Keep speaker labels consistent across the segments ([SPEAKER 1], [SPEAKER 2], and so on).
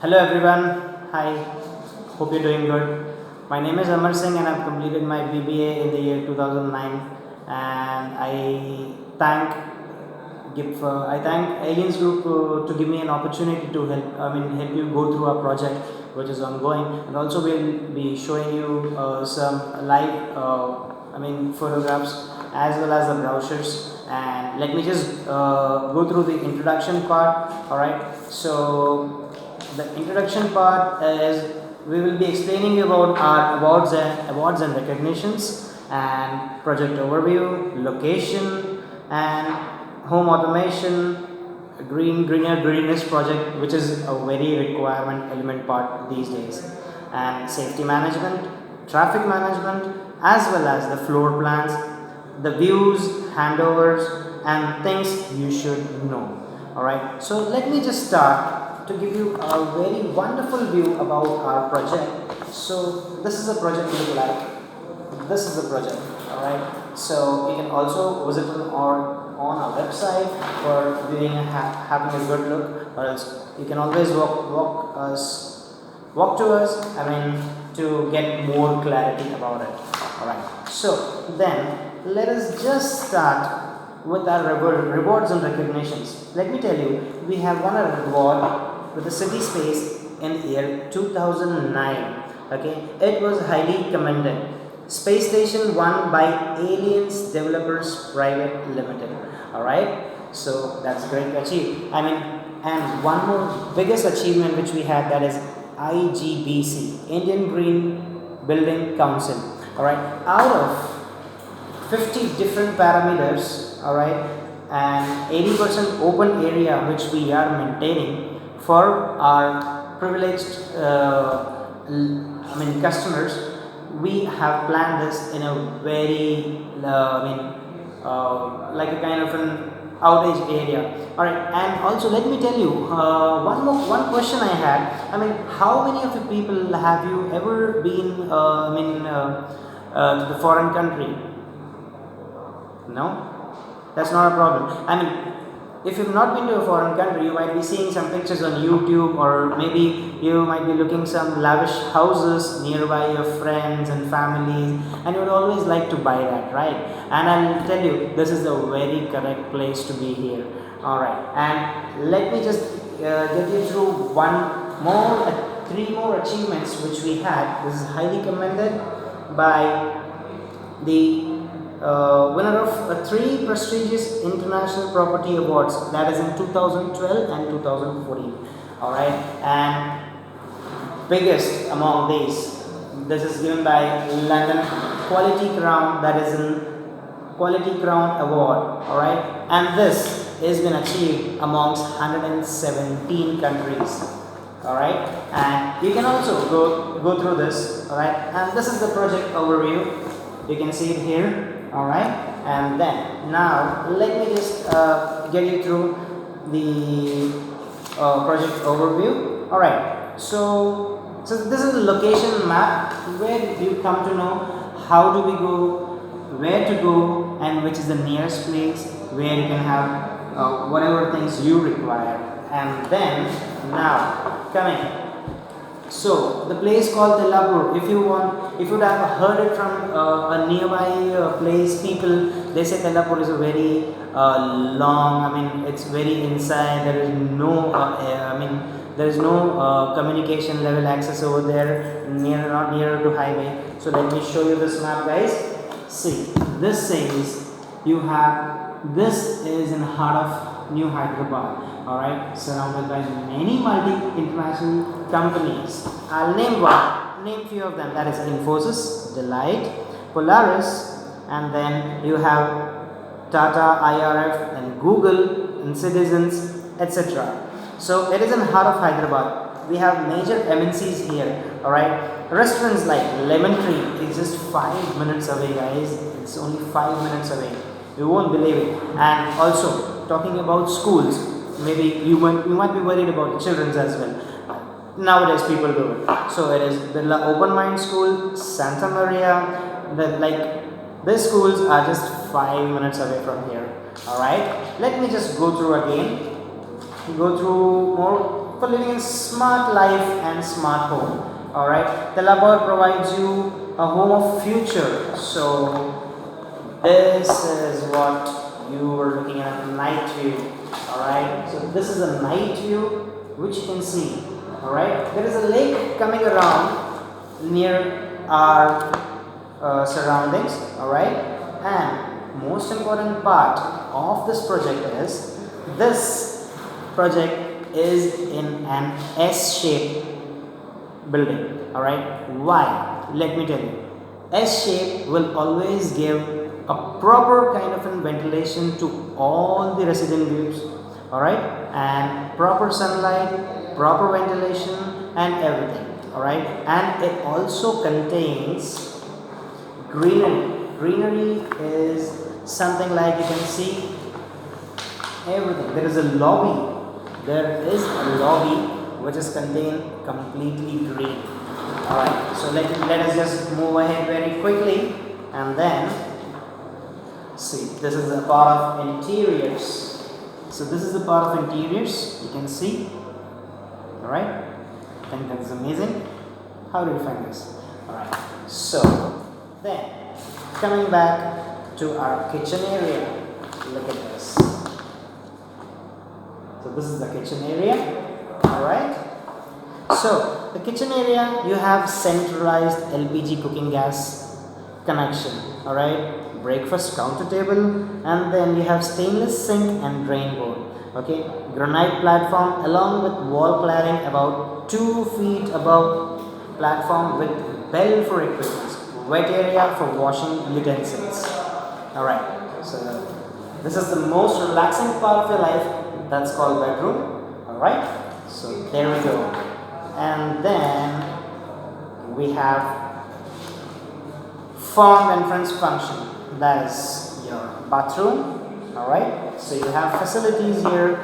[SPEAKER 1] Hello everyone. Hi. Hope you're doing good. My name is Amar Singh and I've completed my BBA in the year 2009 and I thank Aliens Group to give me an opportunity to help you go through our project which is ongoing, and also we'll be showing you some live photographs as well as the brochures. And let me just go through the introduction part. All right. So the introduction part is we will be explaining about our awards and recognitions, and project overview, location, and home automation, greenest project, which is a very requirement element part these days, and safety management, traffic management, as well as the floor plans, the views, handovers, and things you should know. All right, so let me just start to give you a very wonderful view about our project. So this is a project look like. This is the project. All right, so you can also visit on our website for viewing and having a good look, or else you can always walk to us, to get more clarity about it. All right, so then let us just start with our rewards and recognitions. Let me tell you, we have won a reward with the city space in year 2009. Okay, it was highly commended. Space station won by Aliens Developers Private Limited. All right, so that's great to achieve. And one more biggest achievement which we had, that is IGBC, Indian Green Building Council. All right, out of 50 different parameters, all right, and 80% open area which we are maintaining for our privileged customers. We have planned this in a very like a kind of an outage area. All right, and also let me tell you one question I had. How many of the people have you ever been to the foreign country? No, that's not a problem. If you've not been to a foreign country, you might be seeing some pictures on YouTube, or maybe you might be looking some lavish houses nearby your friends and families, and you would always like to buy that, right? And I'll tell you, this is the very correct place to be here. All right, and let me just get you through three more achievements which we had. This is highly commended by the winner of three prestigious international property awards, that is in 2012 and 2014. All right, and biggest among these, this is given by London Quality Crown, that is in Quality Crown Award. All right, and this has been achieved amongst 117 countries. All right, and you can also go through this. All right, and this is the project overview. You can see it here. All right, and then now let me just get you through the project overview. All right, so this is the location map where you come to know how do we go, where to go, and which is the nearest place where you can have whatever things you require. And then now coming, so the place called Tellapur, if you have heard it from a nearby place, people, they say Tellapur is a very long. It's very inside. There is no communication level access over there, not near to highway. So let me show you this map, guys. See, this says this is in heart of New Hyderabad. All right, surrounded by many multi-international companies. I'll name few of them. That is Infosys, Delight, Polaris, and then you have Tata, IRF, and Google, and Citizens, etc. So it is in heart of Hyderabad. We have major MNCs here. All right, restaurants like Lemon Tree is just 5 minutes away, guys. It's only 5 minutes away. You won't believe it. And also talking about schools. Maybe you might be worried about children's as well. Nowadays people do it. So it is Birla Open Mind School, Santa Maria. These schools are just 5 minutes away from here. All right. Let me just go through again. Go through more for living in smart life and smart home. Alright, the Labor provides you a home of future. So this is what you were looking at, night view. Alright, so this is a night view which you can see. Alright, there is a lake coming around near our surroundings. Alright, and most important part of this project is this project is in an S-shaped building. Alright, why? Let me tell you. S shape will always give a proper kind of a ventilation to all the resident groups. Alright, and proper sunlight, proper ventilation, and everything. Alright, and it also contains greenery. Greenery is something like you can see everything. There is a lobby. There is a lobby which is contained completely green. Alright, so let us just move ahead very quickly and then see. This is a part of interiors. So this is the part of interiors, you can see. Alright, I think that's amazing. How do you find this? Alright, so then coming back to our kitchen area, look at this. So this is the kitchen area. Alright, so the kitchen area, you have centralized LPG cooking gas connection. Alright, breakfast counter table, and then you have stainless sink and drain board. Okay, granite platform along with wall cladding about 2 feet above platform with bell for equipment, wet area for washing utensils. Alright, so this is the most relaxing part of your life. That's called bedroom. Alright, so there we go. And then we have formed entrance function. That is your bathroom. Alright, so you have facilities here.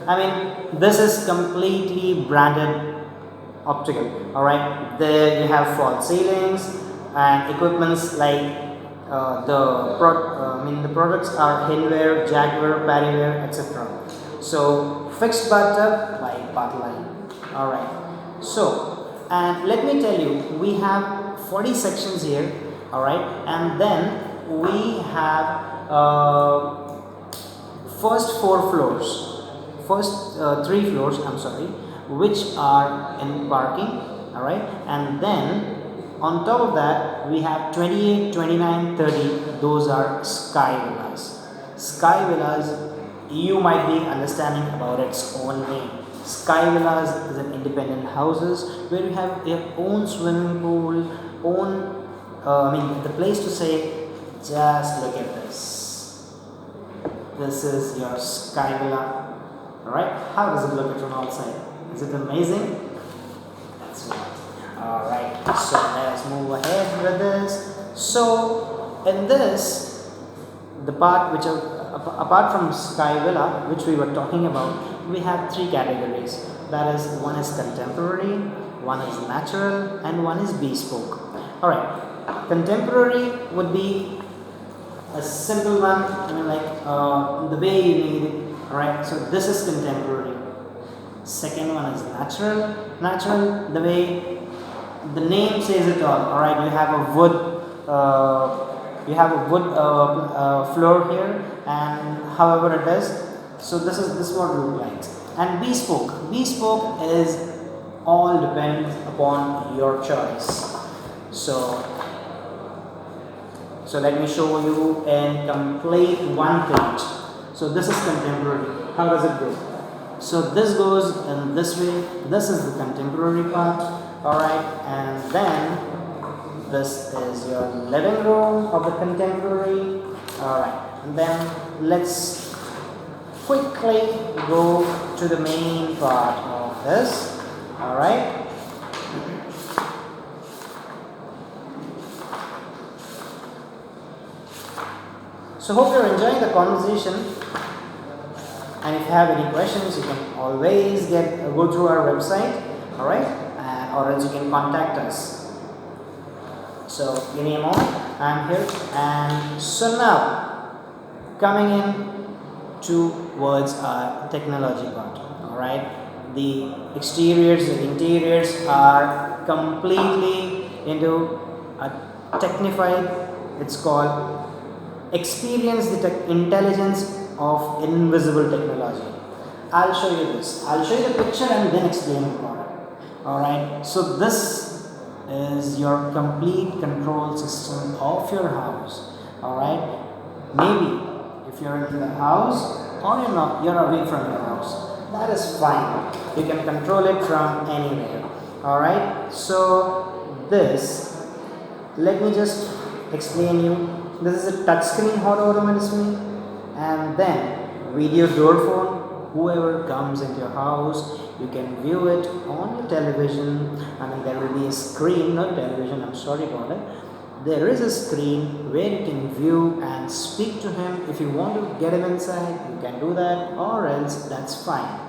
[SPEAKER 1] I mean, this is completely branded optical. Alright, there you have false ceilings and equipments like the products are Hillware, Jaguar, Parryware, etc. So fixed bathtub by path line. Alright, so and let me tell you, we have 40 sections here. Alright, and then we have first 4 floors, first 3 floors, I'm sorry, which are in parking. Alright, and then on top of that we have 28, 29, 30, those are sky villas. Sky villas, you might be understanding about its own name. Sky villas is an independent houses where you have your own swimming pool, own the place to say. Just look at this. This is your sky villa. Alright, how does it look from outside? Is it amazing? That's right. Alright, so let us move ahead with this. So in this, the part which apart from sky villa which we were talking about, we have 3 categories. That is, one is contemporary, one is natural, and one is bespoke. Alright, contemporary would be a simple one, the way you need it. Alright, so this is contemporary. Second one is natural. Natural, the way the name says it all. Alright, you have a wood floor here, and however it is. So this is what it looks like. And bespoke is all depends upon your choice. So let me show you in complete one page. So this is contemporary. How does it go? So this goes in this way. This is the contemporary part. Alright, and then this is your living room of the contemporary. Alright, and then let's quickly go to the main part of this. Alright. So hope you're enjoying the conversation, and if you have any questions, you can always go through our website, alright, or else you can contact us. So give me a moment, I'm here. And so now coming in towards our technology part. Alright, the exteriors, the interiors are completely into a technified, it's called experience the intelligence of invisible technology. I'll show you this. I'll show you the picture and then explain the product. Alright, so this is your complete control system of your house. Alright, maybe if you're in the house or you're not, you're away from your house, that is fine. You can control it from anywhere. Alright, so this, let me just explain you. This is a touchscreen hot automation, and then video door phone. Whoever comes into your house, you can view it on your television. I mean, there will be a screen, not television, I'm sorry about it. There is a screen where you can view and speak to him. If you want to get him inside, you can do that, or else that's fine.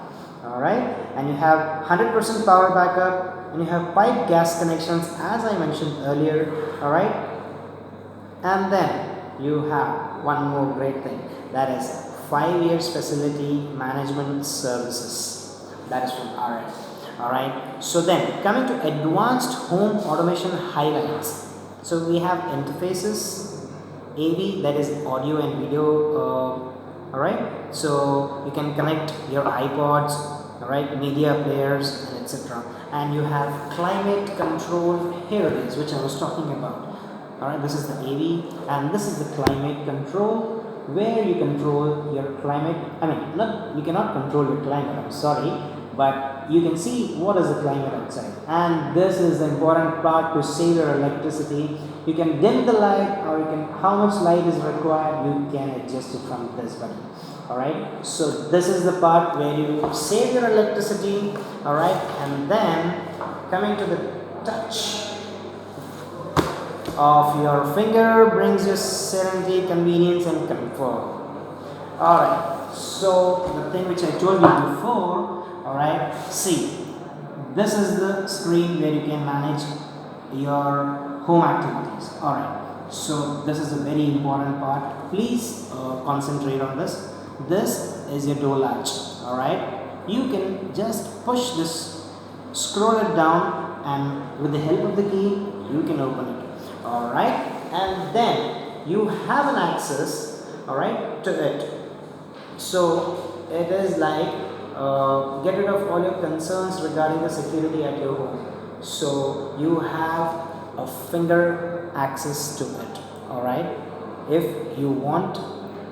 [SPEAKER 1] Alright, and you have 100% power backup, and you have pipe gas connections as I mentioned earlier. Alright, and then you have one more great thing, that is 5 years facility management services. That is from our end. Alright, so then coming to advanced home automation highlights. So we have interfaces, AV, that is audio and video. Alright, so you can connect your iPods, alright, media players, and etc. And you have climate control. Here it is, which I was talking about. Alright, this is the AV and this is the climate control, where you control your climate. I mean, not, you cannot control your climate, I'm sorry, but you can see what is the climate outside. And this is the important part to save your electricity. You can dim the light, or you can, how much light is required, you can adjust it from this button. Alright, so this is the part where you save your electricity. Alright, and then coming to the touch of your finger brings you serenity, convenience, and comfort. Alright, so the thing which I told you before, alright, see, this is the screen where you can manage your home activities. Alright, so this is a very important part. Please concentrate on this. This is your door latch. Alright, you can just push this, scroll it down, and with the help of the key, you can open it. Alright, and then you have an access, alright, to it. So it is like get rid of all your concerns regarding the security at your home. So you have a finger access to it. Alright, if you want,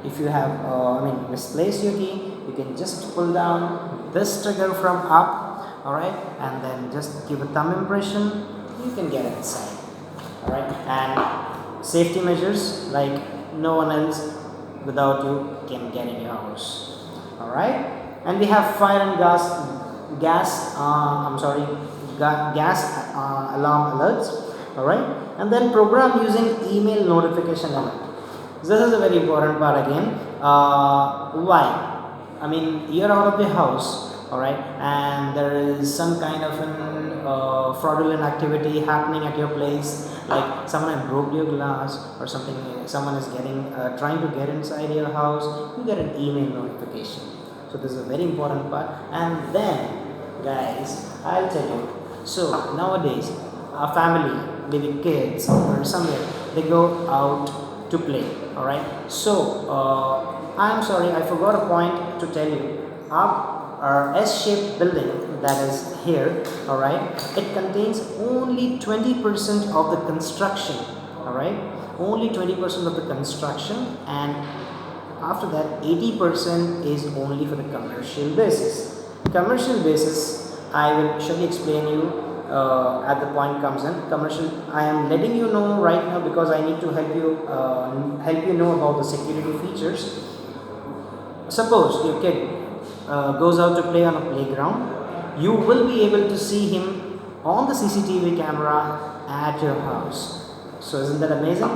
[SPEAKER 1] if you have misplaced your key, you can just pull down this trigger from up. Alright, and then just give a thumb impression, you can get inside. Alright, and safety measures like no one else without you can get in your house. Alright, and we have fire and gas alarm alerts. Alright, and then program using email notification alert. This is a very important part again. Why? I mean, you're out of the house, alright, and there is some kind of an fraudulent activity happening at your place, like someone has broke your glass or something, someone is getting trying to get inside your house, you get an email notification. So this is a very important part. And then guys, I'll tell you, so nowadays a family, maybe kids or somewhere, they go out to play. Alright, so I'm sorry, I forgot a point to tell you. Our S-shaped building that is here, alright, it contains only 20% of the construction. Alright, only 20% of the construction, and after that 80% is only for the commercial basis. Commercial basis, I will surely explain you at the point comes in. Commercial, I am letting you know right now because I need to help you know about the security features. Suppose your kid goes out to play on a playground, you will be able to see him on the CCTV camera at your house. So isn't that amazing?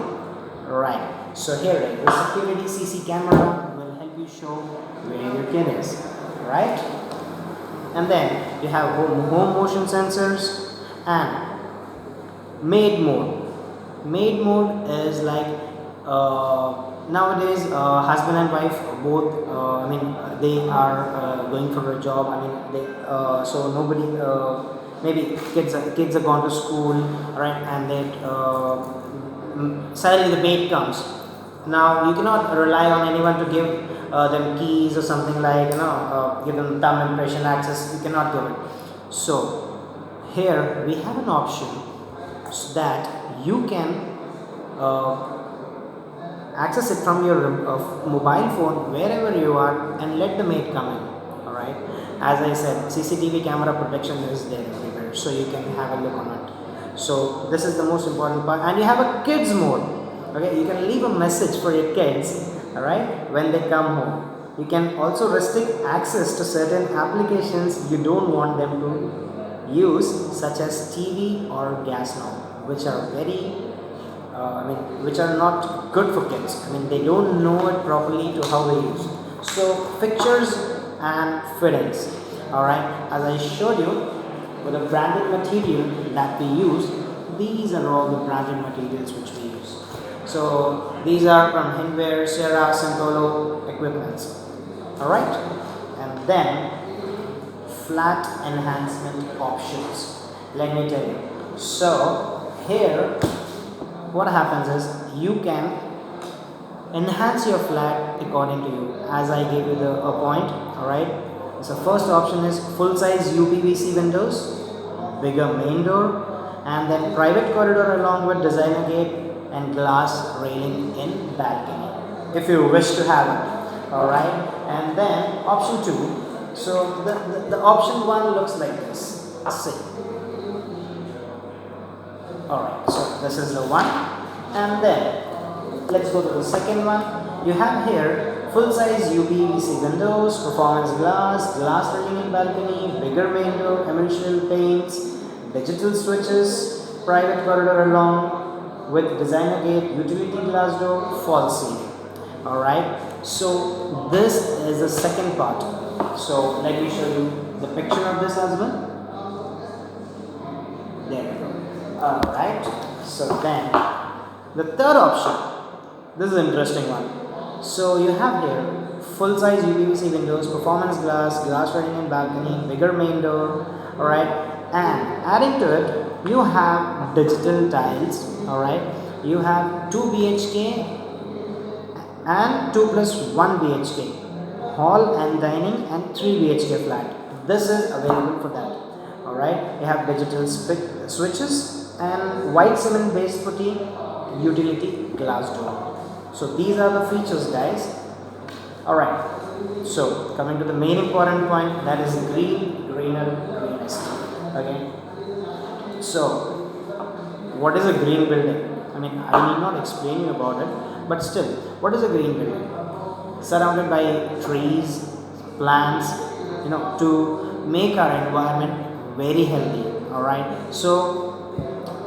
[SPEAKER 1] Right. So here the security CC camera will help you show where your kid is. Right? And then you have home motion sensors and maid mode. Maid mode is like nowadays husband and wife both they are going for a job. So nobody maybe kids are gone to school, right, and then suddenly the maid comes. Now you cannot rely on anyone to give them keys or something like, give them thumb impression access. You cannot give it. So here we have an option so that you can access it from your mobile phone wherever you are and let the maid come in. All right, as I said, CCTV camera protection is there everywhere, so you can have a look on it. So this is the most important part, and you have a kids mode. Okay, you can leave a message for your kids, all right, when they come home. You can also restrict access to certain applications you don't want them to use, such as TV or gas knob, which are which are not good for kids. They don't know it properly to how they use. So fixtures and fittings. All right, as I showed you, with the branded material that we use, these are all the branded materials which we use. So these are from Hinware, Sierra, Santolo equipments. All right, and then flat enhancement options. Let me tell you. So here, what happens is you can enhance your flat according to you, as I gave you a point. All right. So first option is full size UPVC windows, bigger main door, and then private corridor along with designer gate and glass railing in balcony, if you wish to have it. All right. And then option 2. So the option 1 looks like this. See. Alright, so this is the one, and then let's go to the second one. You have here full size UPVC windows, performance glass, glass railing in balcony, bigger main door, emulsion paints, digital switches, private corridor along with designer gate, utility glass door, false ceiling. Alright, so this is the second part. So let me show you the picture of this as well. There we go. Alright, so then the third option, this is an interesting one. So you have here full size UPVC windows, performance glass, glass railing in balcony, bigger main door. Alright, and adding to it, you have digital tiles. Alright, you have 2 BHK and 2 plus 1 BHK, hall and dining, and 3 BHK flat. This is available for that. Alright, you have digital switches and white cement based putty, utility glass door. So these are the features, guys. Alright, so coming to the main important point, that is green, greener, greenest. Okay, so what is a green building? I need not explain you about it, but still, what is a green building? Surrounded by trees, plants, to make our environment very healthy. Alright, so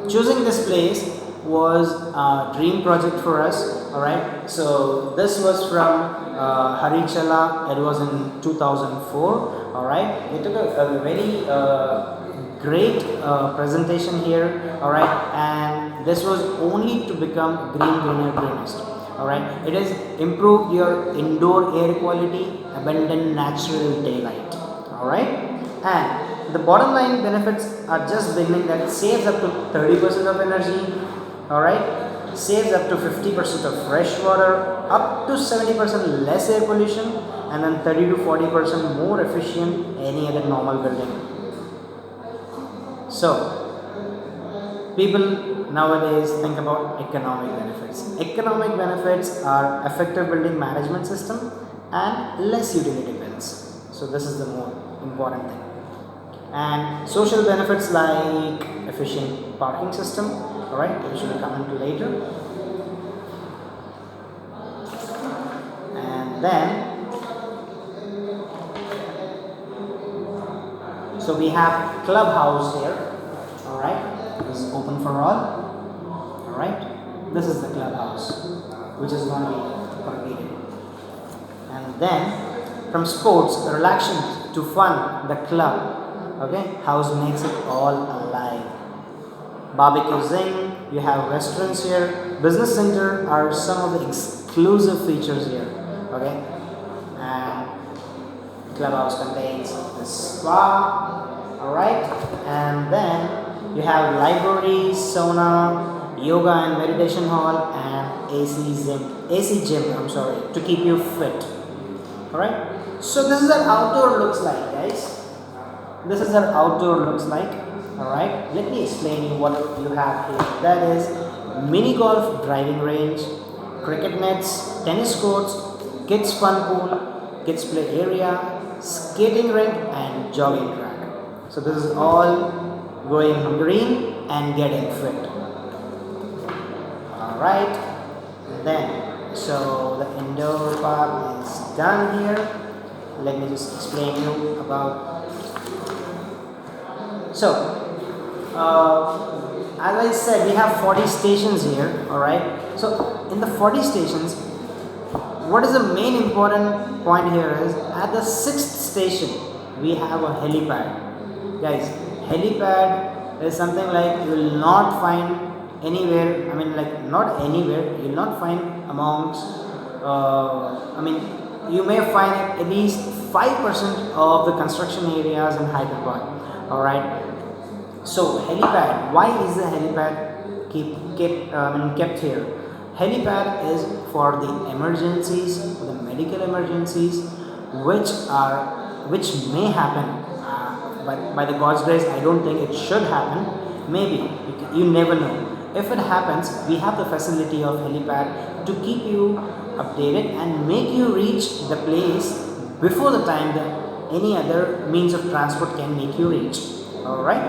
[SPEAKER 1] choosing this place was a dream project for us. Alright, so this was from Harichala. It was in 2004. Alright, they took a very great presentation here. Alright, and this was only to become green, greener, greenest. Alright, it has improved your indoor air quality, abundant natural daylight. Alright, and the bottom line benefits are just beginning, that it saves up to 30% of energy. Alright, saves up to 50% of fresh water, up to 70% less air pollution, and then 30 to 40% more efficient any other normal building. So people nowadays think about economic benefits. Economic benefits are effective building management system and less utility bills. So this is the more important thing. And social benefits like efficient parking system. Alright, which will come into later. And then, so we have clubhouse here. Alright, this is open for all. Alright, this is the clubhouse, which is going to be completed. And then, from sports, relaxation to fun, the club. Okay, house makes it all alive. Barbecue zing, you have restaurants here, business center are some of the exclusive features here. Okay, and clubhouse contains the spa. All right, and then you have library, sauna, yoga and meditation hall, and AC gym. I'm sorry, to keep you fit. All right. So this is what outdoor looks like, guys. This is what outdoor looks like. All right. Let me explain you what you have here. That is mini golf driving range, cricket nets, tennis courts, kids fun pool, kids play area, skating rink, and jogging track. So this is all going green and getting fit. All right. Then, so the indoor part is done here. Let me just explain you about. So, as I said, we have 40 stations here. All right. So, in the 40 stations, what is the main important point here is at the 6th station we have a helipad. Guys, helipad is something like you will not find anywhere. I mean, like not anywhere. You will not find amongst. You may find at least 5% of the construction areas in Hyderabad. All right. So helipad. Why is the helipad kept here? Helipad is for the emergencies, the medical emergencies, which may happen. But by the God's grace, I don't think it should happen. Maybe you never know. If it happens, we have the facility of helipad to keep you updated and make you reach the place before the time that any other means of transport can make you reach. Alright.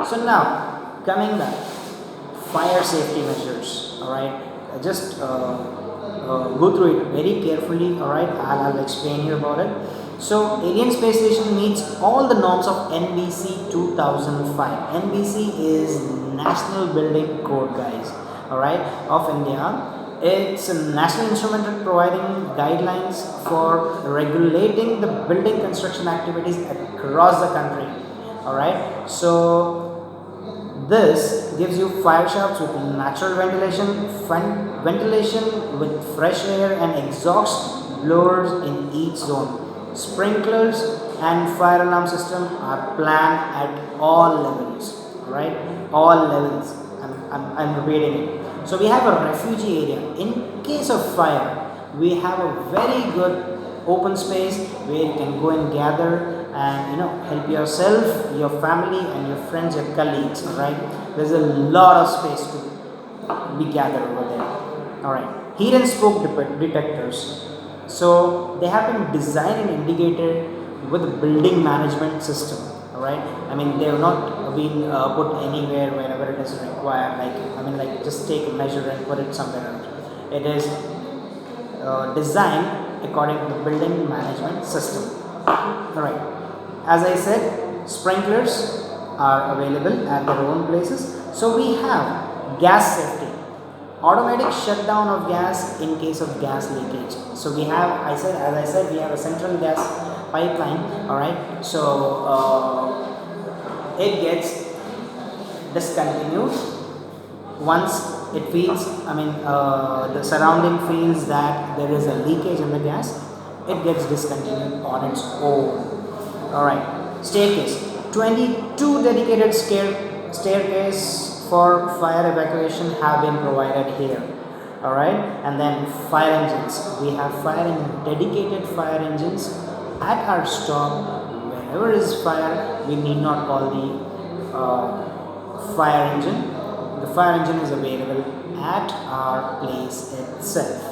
[SPEAKER 1] So now coming back, fire safety measures. Alright. Just go through it very carefully. Alright. I'll explain you about it. So Alien Space Station meets all the norms of NBC 2005. NBC is National Building Code, guys. Alright, of India. It's a national instrument providing guidelines for regulating the building construction activities across the country. Alright, so this gives you fire shafts with natural ventilation with fresh air and exhaust blowers in each zone. Sprinklers and fire alarm system are planned at all levels. Right, all levels. I'm repeating it. So we have a refugee area. In case of fire, we have a very good open space where you can go and gather and help yourself, your family, and your friends, your colleagues. All right, there's a lot of space to be gathered over there. All right, heat and smoke detectors. So they have been designed and indicated with a building management system. Alright, I mean they have not been put anywhere wherever it is required. Like just take a measure and put it somewhere else. It is designed according to the building management system. Alright, as I said, sprinklers are available at their own places. So we have gas safety. Automatic shutdown of gas in case of gas leakage. So we have, as I said, we have a central gas pipeline. All right. So it gets discontinued once it feels. The surrounding feels that there is a leakage in the gas. It gets discontinued on its own. All right. Staircase. 22 dedicated staircase for fire evacuation have been provided here. Alright, and then fire engines. We have dedicated fire engines at our stop. Whenever is fire, we need not call the fire engine. The fire engine is available at our place itself.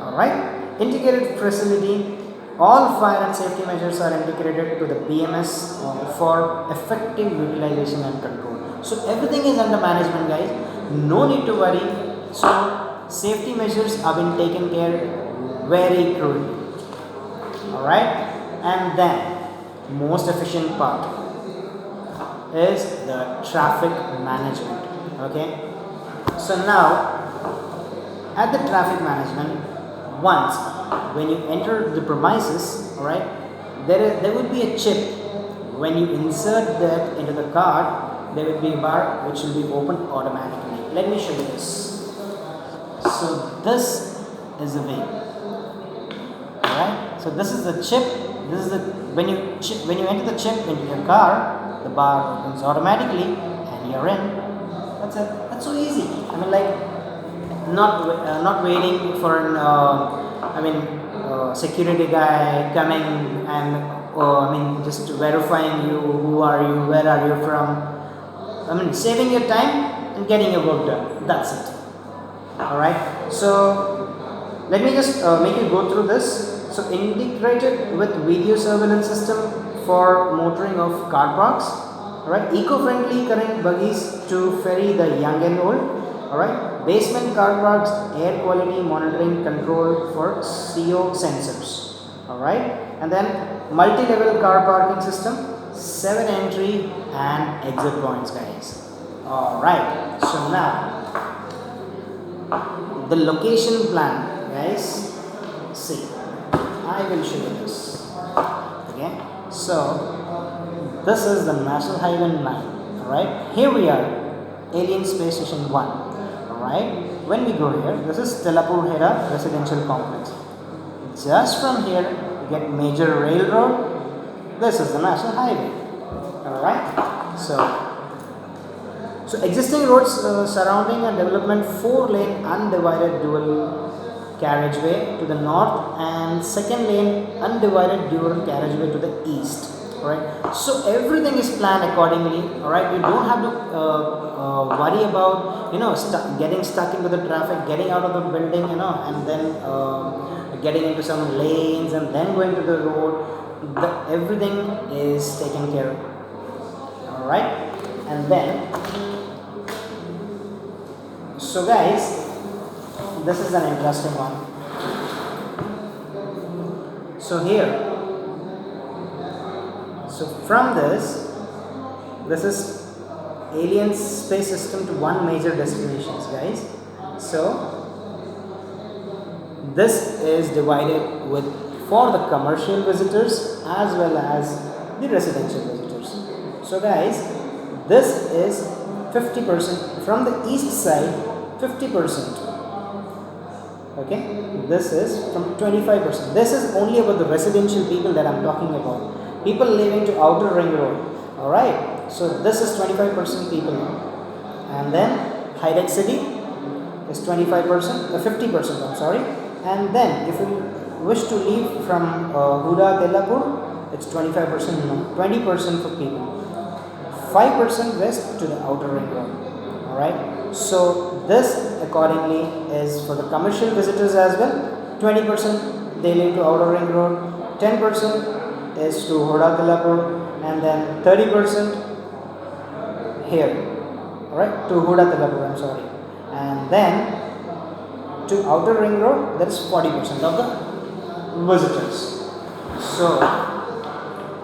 [SPEAKER 1] Alright, integrated facility. All fire and safety measures are integrated to the BMS for effective utilization and control. So everything is under management, guys. No need to worry. So safety measures have been taken care very crudely. Alright. And then most efficient part is the traffic management. Okay. So now at the traffic management, once when you enter the premises, alright, there would be a chip. When you insert that into the card, there will be a bar which will be opened automatically. Let me show you this. So this is the way. Alright, so this is the chip. This is the when you enter the chip into your car, the bar opens automatically and you're in. That's it. That's so easy. I mean, like not waiting for an security guy coming and just verifying you. Who are you? Where are you from? Saving your time and getting your work done. That's it. Alright, so let me just make you go through this. So integrated with video surveillance system for motoring of car parks. Alright, eco-friendly current buggies to ferry the young and old. Alright, basement car parks air quality monitoring control for CO sensors. Alright, and then multi-level car parking system, 7 entry and exit points, guys. Alright, so now the location plan, guys. See, I will show you this. Okay, so this is the National Highway 9. Alright, here we are, Alien Space Station 1. Alright, when we go here, this is Telapur Hera Residential Complex. Just from here, you get major railroad. This is the National Highway. Alright, so existing roads surrounding a development 4-lane undivided dual carriageway to the north and 2nd lane undivided dual carriageway to the east. Alright, so everything is planned accordingly. Alright, you don't have to worry about getting stuck into the traffic, getting out of the building, and then getting into some lanes and then going to the road. Everything is taken care of. Alright, and then so guys, this is an interesting one. So here, so from this is alien space system to one major destinations, guys. So this is divided with for the commercial visitors as well as the residential visitors. So guys, this is 50% from the east side, 50%. Okay, this is from 25%. This is only about the residential people that I'm talking about. People living to outer ring road. Alright, so this is 25% people. And then high-tech city is 25%, 50%, I'm sorry. And then if you wish to leave from Huda Telapur, it's 25%, no, 20% for people. 5% west to the outer ring road. Alright, so this accordingly is for the commercial visitors as well. 20% they live to outer ring road, 10% is to Huda Telapur, and then 30% here. Alright, to Huda Telapur, I'm sorry. And then to outer ring road, that's 40% of the visitors. So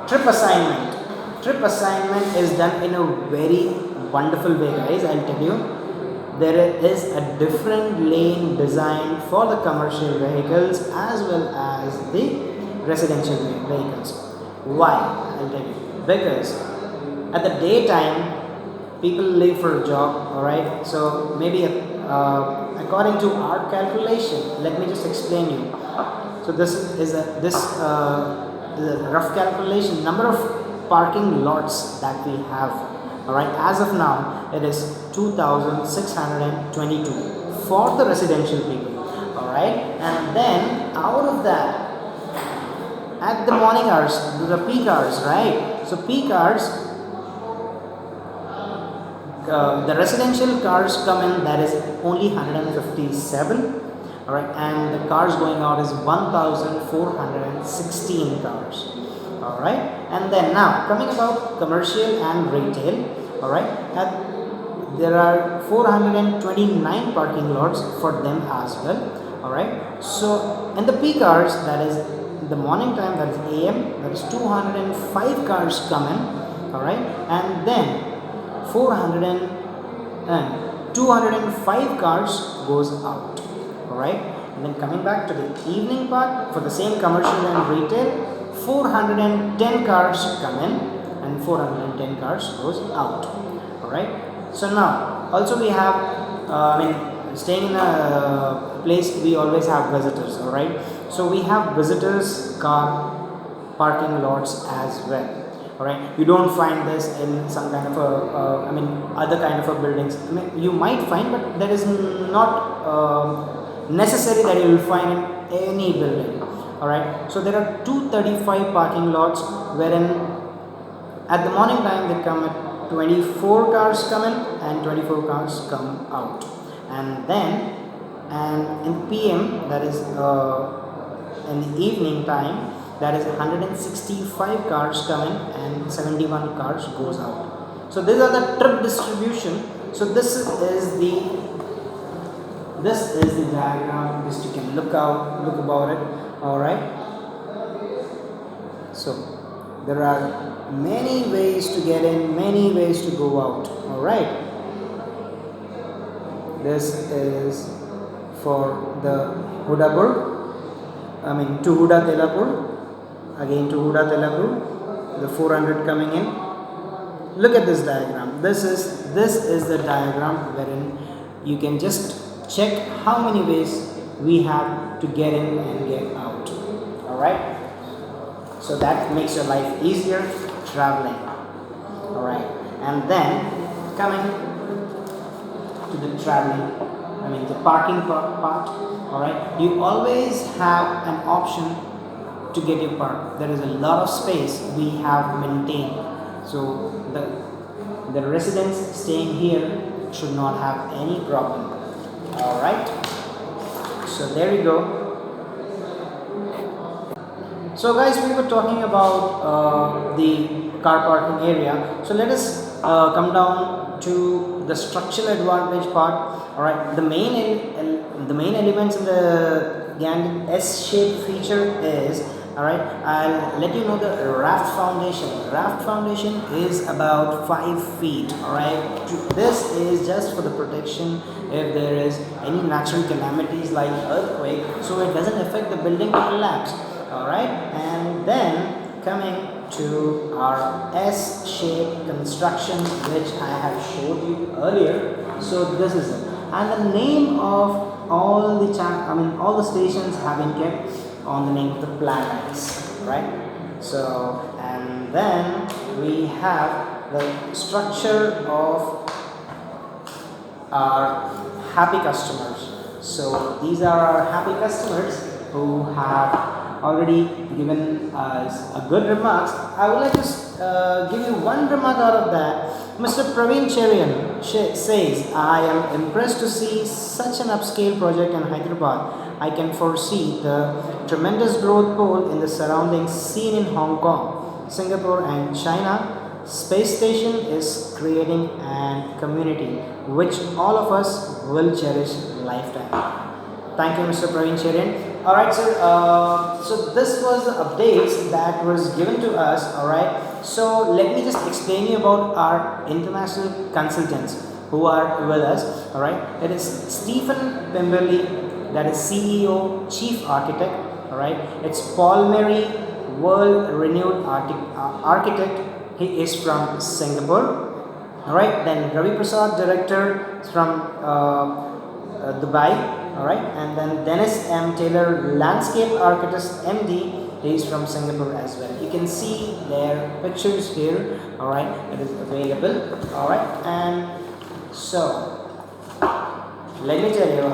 [SPEAKER 1] trip assignment. Trip assignment is done in a very wonderful way, guys. I'll tell you. There is a different lane designed for the commercial vehicles as well as the residential vehicles. Why? I'll tell you. Because at the daytime, people leave for a job, alright? So maybe according to our calculation, let me just explain you. So this is a rough calculation, number of parking lots that we have. Alright, as of now, it is 2,622 for the residential people. Alright, and then out of that, at the morning hours, the peak hours, right? So peak hours, the residential cars come in, that is only 157. Alright, and the cars going out is 1,416 cars. Alright, and then now coming about commercial and retail. Alright, there are 429 parking lots for them as well. Alright, so in the peak hours, that is the morning time, that is AM, that is 205 cars come in. Alright, and then 205 cars goes out. Alright, and then coming back to the evening part, for the same commercial and retail, 410 cars come in and 410 cars goes out. Alright, so now also we have staying in a place, we always have visitors, all right? So we have visitors car parking lots as well, all right? You don't find this in some kind of a other kind of a buildings. You might find, but that is not necessary that you will find in any building, all right? So there are 235 parking lots, wherein at the morning time they come at 24 cars come in and 24 cars come out, and then in PM, that is in the evening time, that is 165 cars come in and 71 cars goes out. So these are the trip distribution. So this is the diagram. Just you can look about it, all right? So there are many ways to get in, many ways to go out, all right? This is for the Hudapur, to Huda Telapur, again to Huda Telapur, the 400 coming in. Look at this diagram. This is the diagram wherein you can just check how many ways we have to get in and get out, all right? So that makes your life easier traveling, all right? And then coming to the traveling, the parking part, all right? You always have an option to get your park. There is a lot of space we have maintained, so the residents staying here should not have any problem, all right? So there you go. So guys, we were talking about the car parking area. So let us come down to the structural advantage part. All right, the main elements in the Gantt S-shaped feature is, all right, I'll let you know the raft foundation. Raft foundation is about 5 feet, all right? This is just for the protection if there is any natural calamities like earthquake, so it doesn't affect the building to collapse, all right? And then coming to our S-shaped construction, which I have showed you earlier. So this is it, and the name of all the stations have been kept on the name of the planets, right? So, and then we have the structure of our happy customers. So these are our happy customers who have already given us a good remarks. I would like to give you one remark out of that. Mr. Praveen Cherian says, I am impressed to see such an upscale project in Hyderabad. I can foresee the tremendous growth pole in the surroundings seen in Hong Kong, Singapore and China. Space station is creating a community which all of us will cherish lifetime. Thank you, Mr. Praveen Cherian. Alright, sir. So this was the updates that was given to us. Alright. So let me just explain you about our international consultants who are with us. Alright. It is Stephen Pemberley, that is CEO, Chief Architect. Alright. It's Paul Mary, world-renowned architect. He is from Singapore. Alright. Then Ravi Prasad, Director from Dubai. Alright, and then Dennis M. Taylor, Landscape Architect MD, he is from Singapore as well. You can see their pictures here. Alright, it is available. Alright, and so let me tell you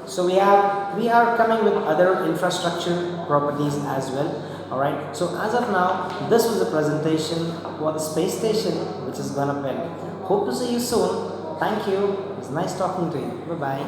[SPEAKER 1] so we are coming with other infrastructure properties as well. Alright, so as of now, this was a presentation for the space station which is gonna build. Hope to see you soon. Thank you. It's nice talking to you. Bye-bye.